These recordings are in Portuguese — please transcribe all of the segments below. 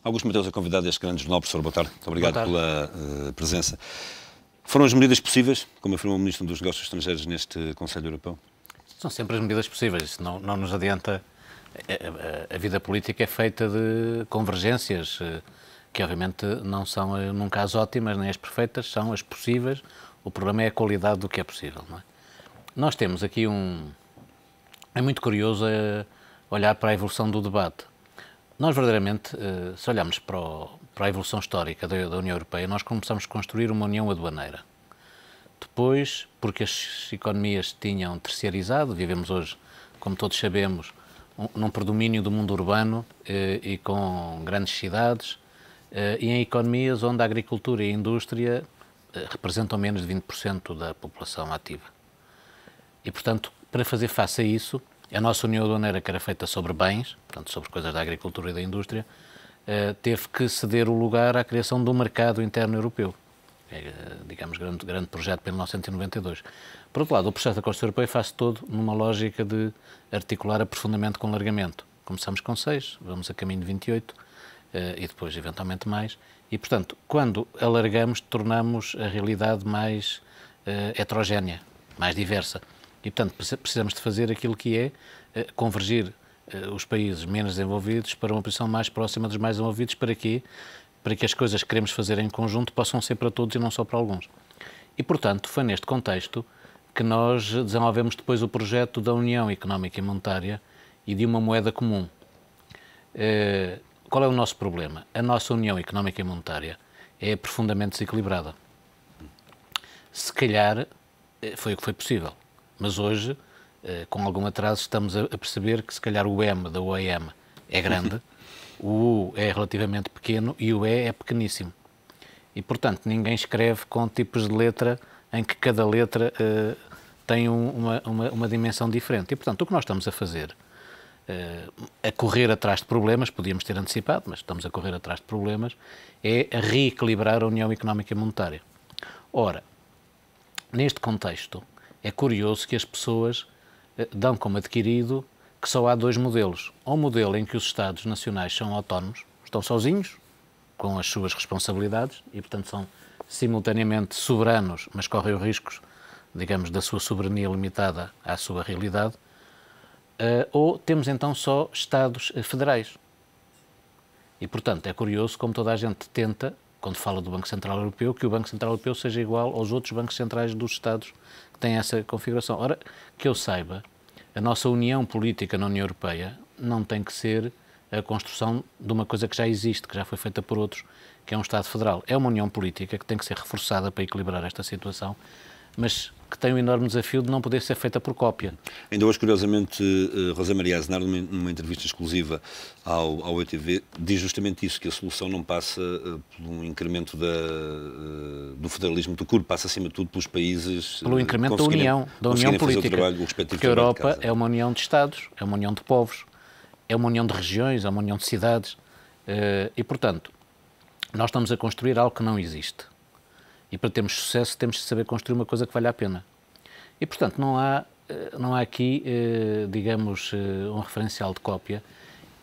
Augusto Mateus é convidado deste grande jornal. Professor, boa tarde. Muito obrigado pela presença. Foram as medidas possíveis, como afirmou o Ministro dos Negócios Estrangeiros neste Conselho Europeu? São sempre as medidas possíveis. Não nos adianta. A vida política é feita de convergências, que obviamente não são nunca as ótimas nem as perfeitas, são as possíveis. O problema é a qualidade do que é possível, não é? Nós temos aqui É muito curioso olhar para a evolução do debate. Nós, verdadeiramente, se olharmos para a evolução histórica da União Europeia, nós começamos a construir uma união aduaneira. Depois, porque as economias tinham terciarizado, vivemos hoje, como todos sabemos, num predomínio do mundo urbano e com grandes cidades, e em economias onde a agricultura e a indústria representam menos de 20% da população ativa. E, portanto, para fazer face a isso, a nossa União Aduaneira, que era feita sobre bens, portanto, sobre coisas da agricultura e da indústria, teve que ceder o lugar à criação de um mercado interno europeu. Digamos, grande projeto para 1992. Por outro lado, o processo da Constituição Europeia faz todo numa lógica de articular aprofundamento com alargamento. Começamos com 6, vamos a caminho de 28 e depois, eventualmente, mais. E, portanto, quando alargamos, tornamos a realidade mais heterogénea, mais diversa. E, portanto, precisamos de fazer aquilo que é convergir os países menos desenvolvidos para uma posição mais próxima dos mais desenvolvidos. Para quê? Para que as coisas que queremos fazer em conjunto possam ser para todos e não só para alguns. E, portanto, foi neste contexto que nós desenvolvemos depois o projeto da União Económica e Monetária e de uma moeda comum. Qual é o nosso problema? A nossa União Económica e Monetária é profundamente desequilibrada. Se calhar foi o que foi possível, mas hoje, com algum atraso, estamos a perceber que se calhar o M da OEM é grande, o U é relativamente pequeno e o E é pequeníssimo. E, portanto, ninguém escreve com tipos de letra em que cada letra tem uma dimensão diferente. E, portanto, o que nós estamos a fazer, a correr atrás de problemas, podíamos ter antecipado, mas estamos a correr atrás de problemas, é a reequilibrar a União Económica e Monetária. Ora, neste contexto, é curioso que as pessoas dão como adquirido que só há dois modelos. Um modelo em que os Estados nacionais são autónomos, estão sozinhos, com as suas responsabilidades, e, portanto, são simultaneamente soberanos, mas correm os riscos, digamos, da sua soberania limitada à sua realidade, ou temos então só Estados federais. E, portanto, é curioso como toda a gente tenta, quando fala do Banco Central Europeu, que o Banco Central Europeu seja igual aos outros bancos centrais dos Estados que têm essa configuração. Ora, que eu saiba, a nossa união política na União Europeia não tem que ser a construção de uma coisa que já existe, que já foi feita por outros, que é um Estado Federal. É uma união política que tem que ser reforçada para equilibrar esta situação, mas que tem o enorme desafio de não poder ser feita por cópia. Ainda hoje, curiosamente, José Maria Aznar, numa entrevista exclusiva ao ETV, diz justamente isso, que a solução não passa por um incremento do federalismo do CUR, passa acima de tudo pelos países... Pelo incremento da união política, porque a Europa é uma união de Estados, é uma união de povos, é uma união de regiões, é uma união de cidades, e, portanto, nós estamos a construir algo que não existe. E para termos sucesso temos de saber construir uma coisa que vale a pena. E, portanto, não há aqui, digamos, um referencial de cópia.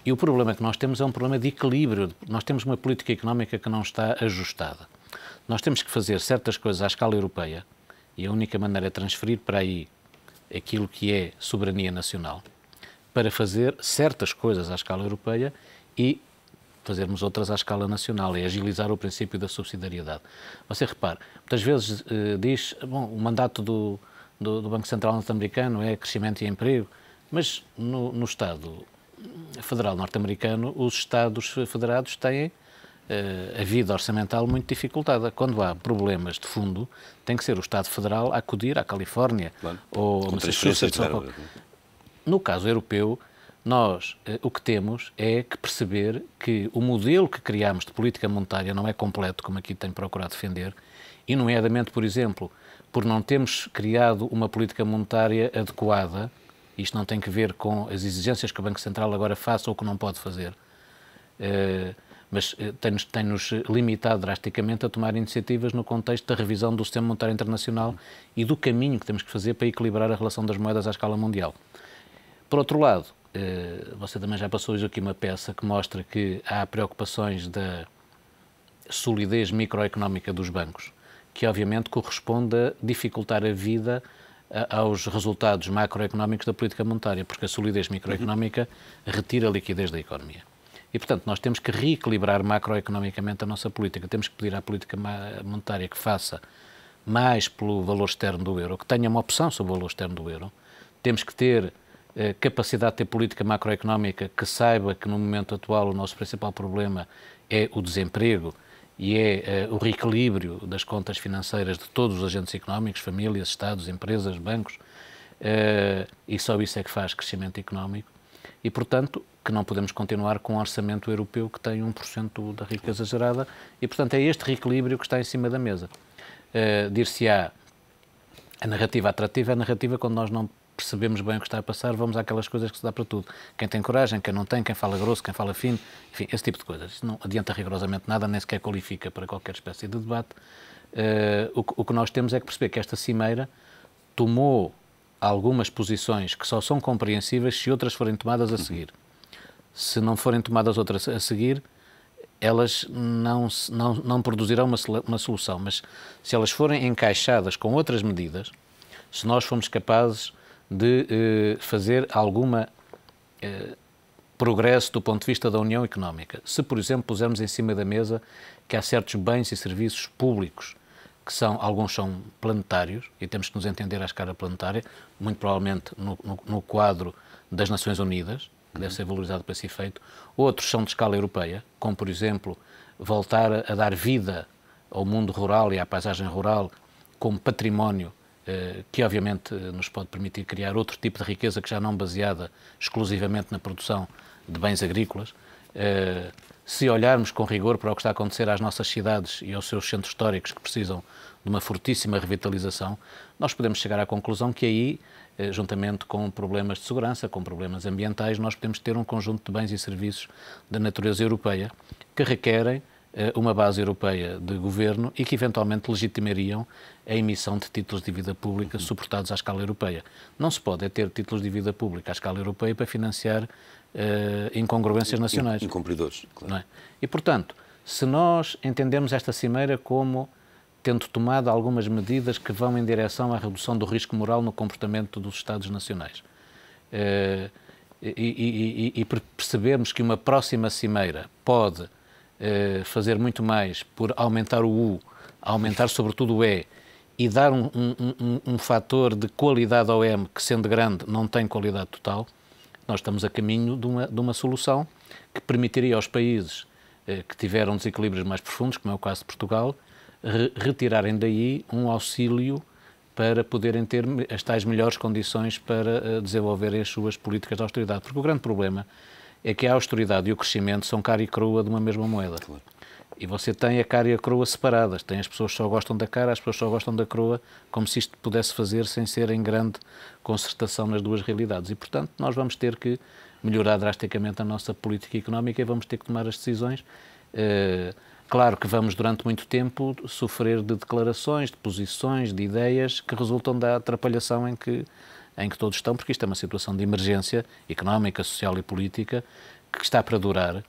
E o problema que nós temos é um problema de equilíbrio. Nós temos uma política económica que não está ajustada. Nós temos que fazer certas coisas à escala europeia e a única maneira é transferir para aí aquilo que é soberania nacional para fazer certas coisas à escala europeia e fazermos outras à escala nacional, é agilizar o princípio da subsidiariedade. Você repare, muitas vezes diz, bom, o mandato do Banco Central norte-americano é crescimento e emprego, mas no Estado Federal norte-americano, os Estados federados têm a vida orçamental muito dificultada. Quando há problemas de fundo, tem que ser o Estado Federal a acudir à Califórnia, claro, ou Massachusetts. No caso europeu, nós o que temos é que perceber que o modelo que criámos de política monetária não é completo, como aqui tenho procurado defender, e nomeadamente, por exemplo, por não termos criado uma política monetária adequada, isto não tem que ver com as exigências que o Banco Central agora faça ou que não pode fazer, mas tem-nos limitado drasticamente a tomar iniciativas no contexto da revisão do sistema monetário internacional e do caminho que temos que fazer para equilibrar a relação das moedas à escala mundial. Por outro lado, você também já passou hoje aqui uma peça que mostra que há preocupações da solidez microeconómica dos bancos, que obviamente corresponde a dificultar a vida aos resultados macroeconómicos da política monetária, porque a solidez microeconómica retira a liquidez da economia. E, portanto, nós temos que reequilibrar macroeconomicamente a nossa política. Temos que pedir à política monetária que faça mais pelo valor externo do euro, que tenha uma opção sobre o valor externo do euro. Temos que ter capacidade de ter política macroeconómica que saiba que no momento atual o nosso principal problema é o desemprego e é o reequilíbrio das contas financeiras de todos os agentes económicos, famílias, Estados, empresas, bancos, e só isso é que faz crescimento económico. E, portanto, que não podemos continuar com um orçamento europeu que tem 1% da riqueza gerada e, portanto, é este reequilíbrio que está em cima da mesa. Dir-se-á, a narrativa atrativa é a narrativa quando nós não percebemos bem o que está a passar, vamos àquelas coisas que se dá para tudo. Quem tem coragem, quem não tem, quem fala grosso, quem fala fino, enfim, esse tipo de coisas. Isso não adianta rigorosamente nada, nem sequer qualifica para qualquer espécie de debate. O que nós temos é que perceber que esta cimeira tomou algumas posições que só são compreensíveis se outras forem tomadas a seguir. Se não forem tomadas outras a seguir, elas não produzirão uma solução, mas se elas forem encaixadas com outras medidas, se nós formos capazes de fazer alguma progresso do ponto de vista da União Económica, se, por exemplo, pusermos em cima da mesa que há certos bens e serviços públicos que alguns são planetários e temos que nos entender à escala planetária, muito provavelmente no quadro das Nações Unidas, que deve ser valorizado para esse efeito. Outros são de escala europeia, como, por exemplo, voltar a dar vida ao mundo rural e à paisagem rural como património que, obviamente, nos pode permitir criar outro tipo de riqueza que já não baseada exclusivamente na produção de bens agrícolas. Se olharmos com rigor para o que está a acontecer às nossas cidades e aos seus centros históricos que precisam de uma fortíssima revitalização, nós podemos chegar à conclusão que aí, juntamente com problemas de segurança, com problemas ambientais, nós podemos ter um conjunto de bens e serviços da natureza europeia que requerem uma base europeia de governo e que eventualmente legitimariam a emissão de títulos de dívida pública suportados à escala europeia. Não se pode ter títulos de dívida pública à escala europeia para financiar incongruências nacionais. Incumpridores, claro. Não é? E, portanto, se nós entendemos esta cimeira como tendo tomado algumas medidas que vão em direção à redução do risco moral no comportamento dos Estados nacionais, e percebemos que uma próxima cimeira pode fazer muito mais por aumentar o U, aumentar sobretudo o E, e dar um fator de qualidade ao M que, sendo grande, não tem qualidade total, nós estamos a caminho de uma solução que permitiria aos países que tiveram desequilíbrios mais profundos, como é o caso de Portugal, retirarem daí um auxílio para poderem ter as tais melhores condições para desenvolverem as suas políticas de austeridade. Porque o grande problema é que a austeridade e o crescimento são cara e coroa de uma mesma moeda. Claro. E você tem a cara e a coroa separadas. Tem as pessoas que só gostam da cara, as pessoas que só gostam da coroa, como se isto pudesse fazer sem ser em grande concertação nas duas realidades. E, portanto, nós vamos ter que melhorar drasticamente a nossa política económica e vamos ter que tomar as decisões. Claro que vamos, durante muito tempo, sofrer de declarações, de posições, de ideias que resultam da atrapalhação em que todos estão, porque isto é uma situação de emergência económica, social e política que está para durar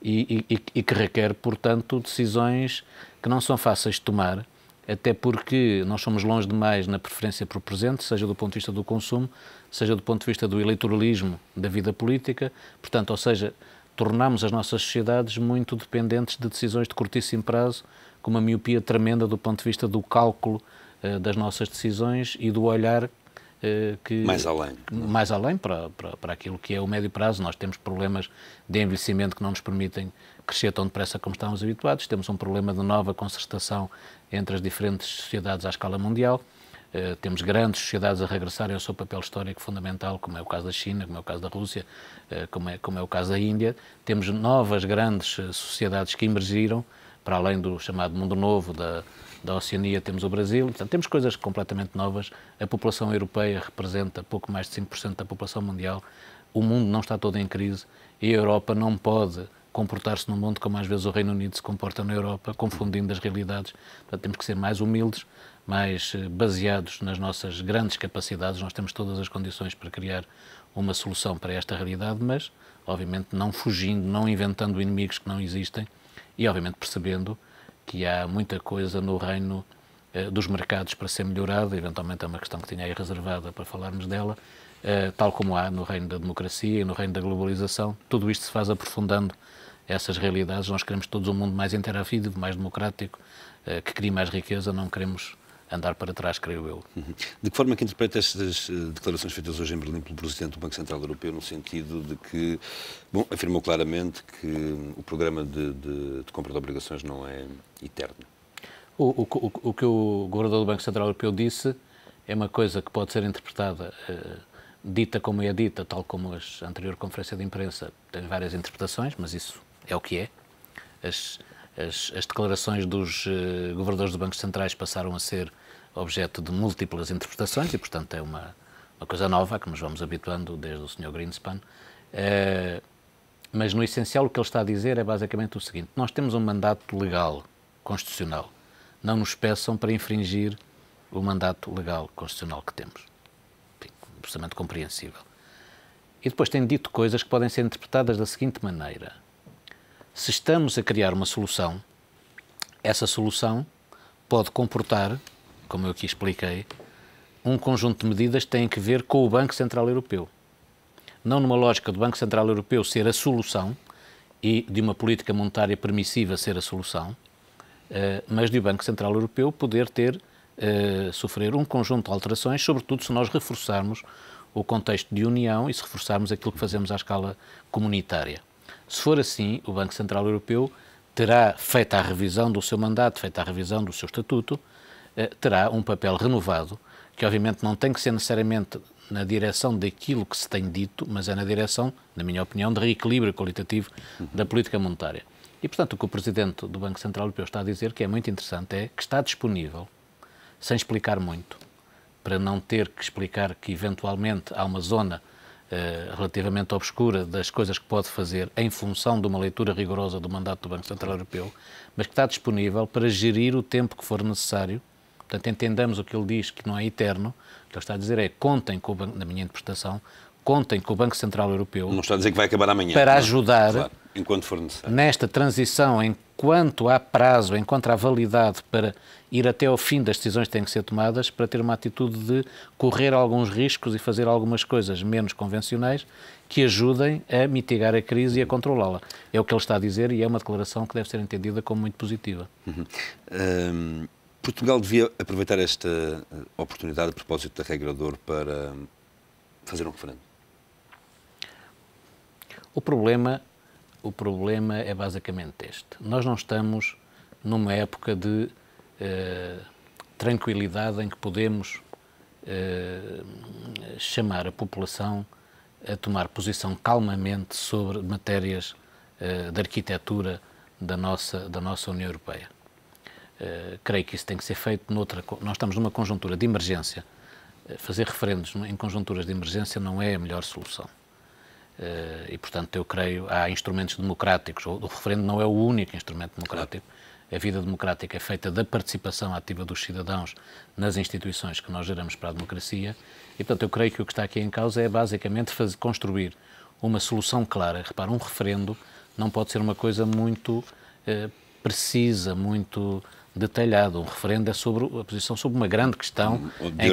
e que requer, portanto, decisões que não são fáceis de tomar, até porque nós somos longe demais na preferência por presente, seja do ponto de vista do consumo, seja do ponto de vista do eleitoralismo da vida política, portanto, ou seja, tornamos as nossas sociedades muito dependentes de decisões de curtíssimo prazo, com uma miopia tremenda do ponto de vista do cálculo das nossas decisões e do olhar mais além para aquilo que é o médio prazo. Nós temos problemas de envelhecimento que não nos permitem crescer tão depressa como estamos habituados, temos um problema de nova concertação entre as diferentes sociedades à escala mundial, temos grandes sociedades a regressarem ao seu papel histórico fundamental, como é o caso da China, como é o caso da Rússia, como é o caso da Índia, temos novas grandes sociedades que emergiram, para além do chamado mundo novo da Oceania, temos o Brasil, portanto, temos coisas completamente novas. A população europeia representa pouco mais de 5% da população mundial, o mundo não está todo em crise e a Europa não pode comportar-se no mundo como às vezes o Reino Unido se comporta na Europa, confundindo as realidades. Portanto, temos que ser mais humildes, mais baseados nas nossas grandes capacidades. Nós temos todas as condições para criar uma solução para esta realidade, mas, obviamente, não fugindo, não inventando inimigos que não existem e, obviamente, percebendo que há muita coisa no reino dos mercados para ser melhorada. Eventualmente é uma questão que tinha aí reservada para falarmos dela, tal como há no reino da democracia e no reino da globalização. Tudo isto se faz aprofundando essas realidades. Nós queremos todos um mundo mais interativo, mais democrático, que crie mais riqueza, não queremos andar para trás, creio eu. De que forma é que interpreta estas declarações feitas hoje em Berlim pelo Presidente do Banco Central Europeu, no sentido de que, bom, afirmou claramente que o programa de compra de obrigações não é eterno? O que o Governador do Banco Central Europeu disse é uma coisa que pode ser interpretada, dita como é dita, tal como a anterior conferência de imprensa tem várias interpretações, mas isso é o que é. As declarações dos governadores dos bancos centrais passaram a ser objeto de múltiplas interpretações e, portanto, é uma coisa nova a que nos vamos habituando desde o Sr. Greenspan. Mas, no essencial, o que ele está a dizer é basicamente o seguinte: nós temos um mandato legal, constitucional. Não nos peçam para infringir o mandato legal, constitucional que temos. Enfim, absolutamente compreensível. E depois tem dito coisas que podem ser interpretadas da seguinte maneira: se estamos a criar uma solução, essa solução pode comportar, como eu aqui expliquei, um conjunto de medidas que têm que ver com o Banco Central Europeu. Não numa lógica do Banco Central Europeu ser a solução e de uma política monetária permissiva ser a solução, mas de o Banco Central Europeu poder sofrer um conjunto de alterações, sobretudo se nós reforçarmos o contexto de união e se reforçarmos aquilo que fazemos à escala comunitária. Se for assim, o Banco Central Europeu terá, feita a revisão do seu mandato, feita a revisão do seu estatuto, terá um papel renovado, que obviamente não tem que ser necessariamente na direção daquilo que se tem dito, mas é na direção, na minha opinião, de reequilíbrio qualitativo da política monetária. E, portanto, o que o Presidente do Banco Central Europeu está a dizer, que é muito interessante, é que está disponível, sem explicar muito, para não ter que explicar que, eventualmente, há uma zona relativamente obscura das coisas que pode fazer em função de uma leitura rigorosa do mandato do Banco Central Europeu, mas que está disponível para gerir o tempo que for necessário. Portanto, entendamos o que ele diz, que não é eterno. O que ele está a dizer é, contem com o Banco, na minha interpretação, contem com o Banco Central Europeu. Não está a dizer que vai acabar amanhã. Para ajudar, claro, enquanto for necessário, nesta transição, enquanto há prazo, enquanto há validade para ir até ao fim das decisões que têm que ser tomadas, para ter uma atitude de correr alguns riscos e fazer algumas coisas menos convencionais que ajudem a mitigar a crise e a controlá-la. É o que ele está a dizer e é uma declaração que deve ser entendida como muito positiva. Portugal devia aproveitar esta oportunidade, a propósito da regra de ouro, para fazer um referendo. O problema é basicamente este. Nós não estamos numa época de tranquilidade em que podemos chamar a população a tomar posição calmamente sobre matérias de arquitetura da nossa União Europeia. Creio que isso tem que ser feito nós estamos numa conjuntura de emergência. Fazer referendos em conjunturas de emergência não é a melhor solução. E, portanto, eu creio há instrumentos democráticos. O referendo não é o único instrumento democrático. A vida democrática é feita da participação ativa dos cidadãos nas instituições que nós geramos para a democracia. E, portanto, eu creio que o que está aqui em causa é basicamente construir uma solução clara. Repara, um referendo não pode ser uma coisa muito precisa, muito detalhada. Um referendo é sobre a posição sobre uma grande questão em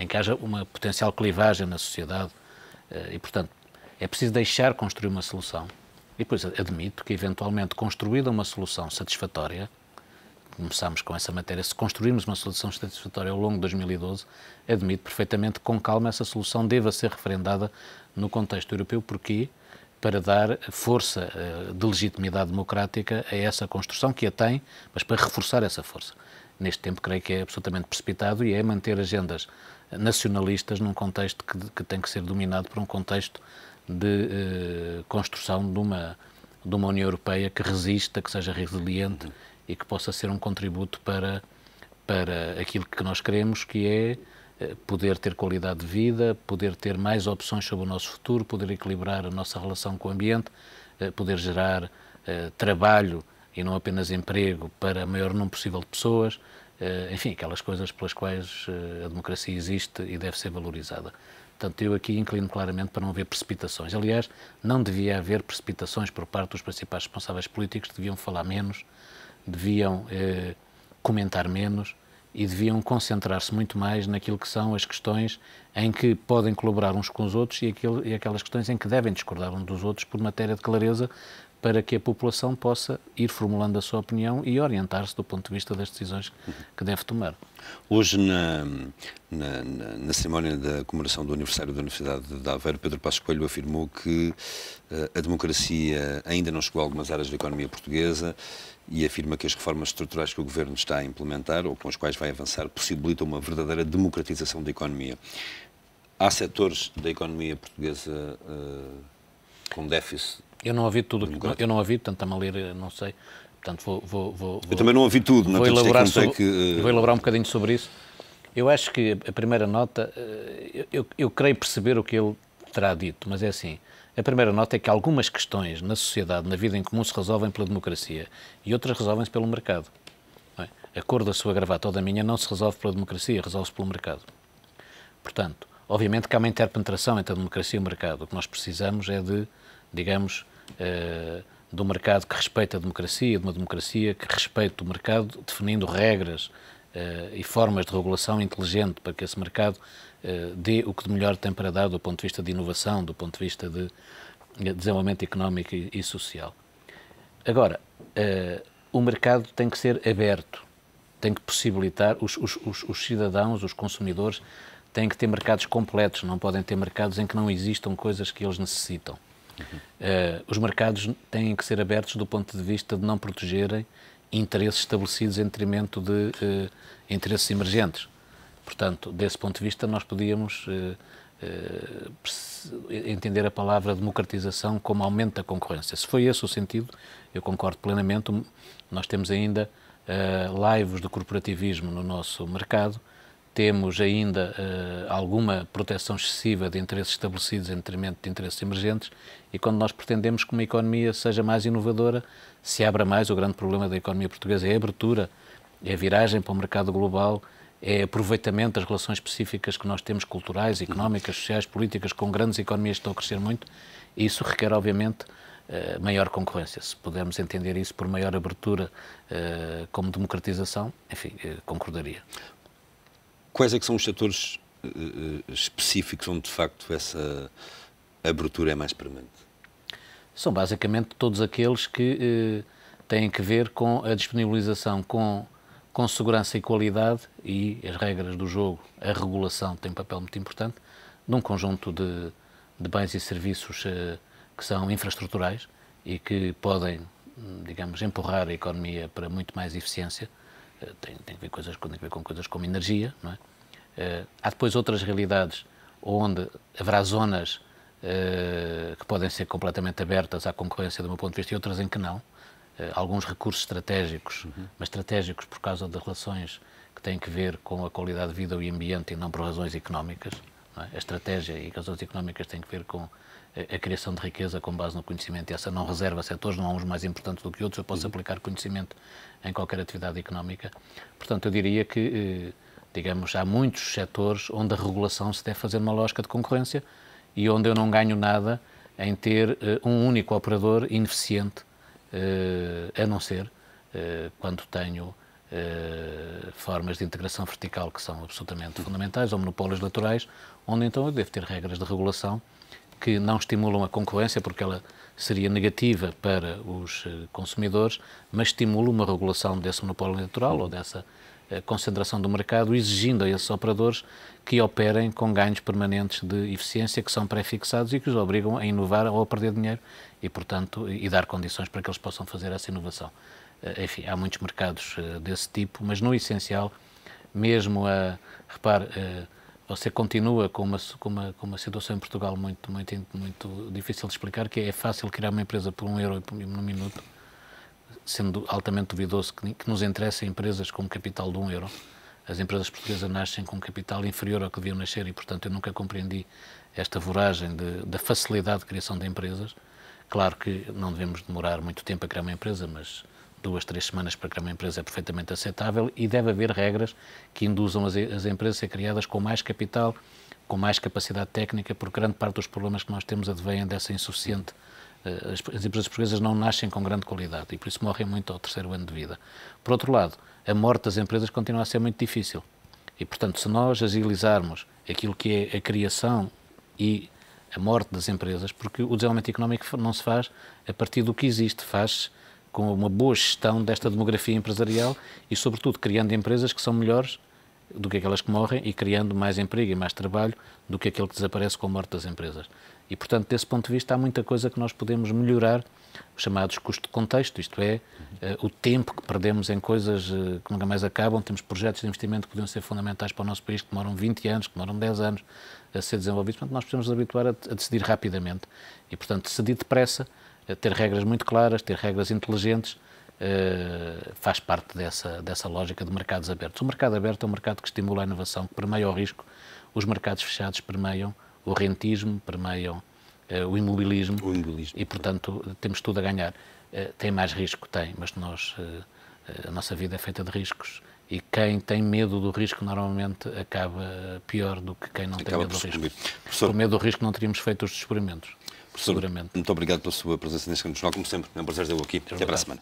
que haja uma potencial clivagem na sociedade. E, portanto, é preciso deixar construir uma solução. E depois admito que, eventualmente, construída uma solução satisfatória, começámos com essa matéria, se construirmos uma solução satisfatória ao longo de 2012, admito perfeitamente que, com calma, essa solução deva ser referendada no contexto europeu. Porquê? Para dar força de legitimidade democrática a essa construção, que a tem, mas para reforçar essa força. Neste tempo, creio que é absolutamente precipitado e é manter agendas nacionalistas num contexto que tem que ser dominado por um contexto de construção de uma União Europeia que resista, que seja resiliente e que possa ser um contributo para aquilo que nós queremos, que poder ter qualidade de vida, poder ter mais opções sobre o nosso futuro, poder equilibrar a nossa relação com o ambiente, poder gerar trabalho e não apenas emprego para o maior número possível de pessoas, enfim, aquelas coisas pelas quais a democracia existe e deve ser valorizada. Portanto, eu aqui inclino claramente para não haver precipitações. Aliás, não devia haver precipitações por parte dos principais responsáveis políticos, deviam falar menos, deviam comentar menos e deviam concentrar-se muito mais naquilo que são as questões em que podem colaborar uns com os outros e aquelas questões em que devem discordar uns dos outros por matéria de clareza, para que a população possa ir formulando a sua opinião e orientar-se do ponto de vista das decisões que deve tomar. Hoje, na cerimónia da comemoração do aniversário da Universidade de Aveiro, Pedro Passos Coelho afirmou que a democracia ainda não chegou a algumas áreas da economia portuguesa e afirma que as reformas estruturais que o Governo está a implementar, ou com as quais vai avançar, possibilitam uma verdadeira democratização da economia. Há setores da economia portuguesa com déficit? Eu não ouvi tudo, eu não ouvi, portanto, está-me a ler, não sei. Portanto, eu também não ouvi tudo, vou elaborar um bocadinho sobre isso. Eu acho que a primeira nota, eu creio perceber o que ele terá dito, mas é assim, a primeira nota é que algumas questões na sociedade, na vida em comum, se resolvem pela democracia e outras resolvem-se pelo mercado. Não é? A cor da sua gravata ou da minha não se resolve pela democracia, resolve-se pelo mercado. Portanto, obviamente que há uma interpenetração entre a democracia e o mercado. O que nós precisamos é de, digamos, de um mercado que respeita a democracia, de uma democracia que respeite o mercado, definindo regras e formas de regulação inteligente para que esse mercado dê o que de melhor tem para dar do ponto de vista de inovação, do ponto de vista de desenvolvimento económico e social. Agora, o mercado tem que ser aberto, tem que possibilitar, os cidadãos, os consumidores, têm que ter mercados completos, não podem ter mercados em que não existam coisas que eles necessitam. Os mercados têm que ser abertos do ponto de vista de não protegerem interesses estabelecidos em detrimento de interesses emergentes. Portanto, desse ponto de vista, nós podíamos entender a palavra democratização como aumento da concorrência. Se foi esse o sentido, eu concordo plenamente. Nós temos ainda laivos de corporativismo no nosso mercado, temos ainda alguma proteção excessiva de interesses estabelecidos em detrimento de interesses emergentes e quando nós pretendemos que uma economia seja mais inovadora, se abra mais, o grande problema da economia portuguesa é a abertura, é a viragem para o mercado global, é aproveitamento das relações específicas que nós temos, culturais, económicas, sociais, políticas, com grandes economias que estão a crescer muito, e isso requer, obviamente, maior concorrência. Se pudermos entender isso por maior abertura como democratização, enfim, concordaria. Quais é que são os setores específicos onde, de facto, essa abertura é mais premente? São basicamente todos aqueles que têm que ver com a disponibilização com segurança e qualidade e as regras do jogo, a regulação tem um papel muito importante, num conjunto de bens e serviços que são infraestruturais e que podem, digamos, empurrar a economia para muito mais eficiência. Tem que ver com coisas como energia, não é? Há depois outras realidades onde haverá zonas que podem ser completamente abertas à concorrência do meu ponto de vista e outras em que não. Alguns recursos estratégicos, mas estratégicos por causa de relações que têm que ver com a qualidade de vida e o ambiente e não por razões económicas. Não é? A estratégia e razões económicas têm que ver com a criação de riqueza com base no conhecimento e essa não reserva setores, não há uns mais importantes do que outros, eu posso aplicar conhecimento em qualquer atividade económica. Portanto, eu diria que, digamos, há muitos setores onde a regulação se deve fazer numa lógica de concorrência e onde eu não ganho nada em ter um único operador ineficiente, a não ser quando tenho formas de integração vertical que são absolutamente fundamentais, ou monopólios laterais, onde então eu devo ter regras de regulação que não estimulam a concorrência, porque ela seria negativa para os consumidores, mas estimula uma regulação desse monopólio natural ou dessa concentração do mercado, exigindo a esses operadores que operem com ganhos permanentes de eficiência que são pré-fixados e que os obrigam a inovar ou a perder dinheiro e, portanto, e dar condições para que eles possam fazer essa inovação. Enfim, há muitos mercados desse tipo, mas no essencial, mesmo repare, você continua com uma situação em Portugal muito difícil de explicar, que é fácil criar uma empresa por €1 no minuto, sendo altamente duvidoso que nos interessem empresas com um capital de €1. as empresas portuguesas nascem com um capital inferior ao que deviam nascer e, portanto, eu nunca compreendi esta voragem da facilidade de criação de empresas. Claro que não devemos demorar muito tempo a criar uma empresa, mas 2, 3 semanas para criar uma empresa é perfeitamente aceitável e deve haver regras que induzam as empresas a ser criadas com mais capital, com mais capacidade técnica, porque grande parte dos problemas que nós temos advêm dessa insuficiente. As empresas portuguesas não nascem com grande qualidade e por isso morrem muito ao 3º ano de vida. Por outro lado, a morte das empresas continua a ser muito difícil e, portanto, se nós agilizarmos aquilo que é a criação e a morte das empresas, porque o desenvolvimento económico não se faz a partir do que existe, faz com uma boa gestão desta demografia empresarial e, sobretudo, criando empresas que são melhores do que aquelas que morrem e criando mais emprego e mais trabalho do que aquele que desaparece com a morte das empresas. E, portanto, desse ponto de vista, há muita coisa que nós podemos melhorar, os chamados custos de contexto, isto é, o tempo que perdemos em coisas que nunca mais acabam. Temos projetos de investimento que podiam ser fundamentais para o nosso país, que demoram 20 anos, que demoram 10 anos a ser desenvolvidos. Portanto, nós precisamos nos habituar a decidir rapidamente e, portanto, decidir depressa, ter regras muito claras, ter regras inteligentes, faz parte dessa lógica de mercados abertos. O mercado aberto é um mercado que estimula a inovação, que permeia o risco. Os mercados fechados permeiam o rentismo, permeiam o imobilismo e, portanto, temos tudo a ganhar. Tem mais risco? Tem, mas a nossa vida é feita de riscos e quem tem medo do risco normalmente acaba pior do que quem não tem medo do risco. Por medo do risco não teríamos feito os descobrimentos. Professor, muito obrigado pela sua presença neste Canto Jornal, como sempre. É um prazer tê-lo aqui. Até para a semana.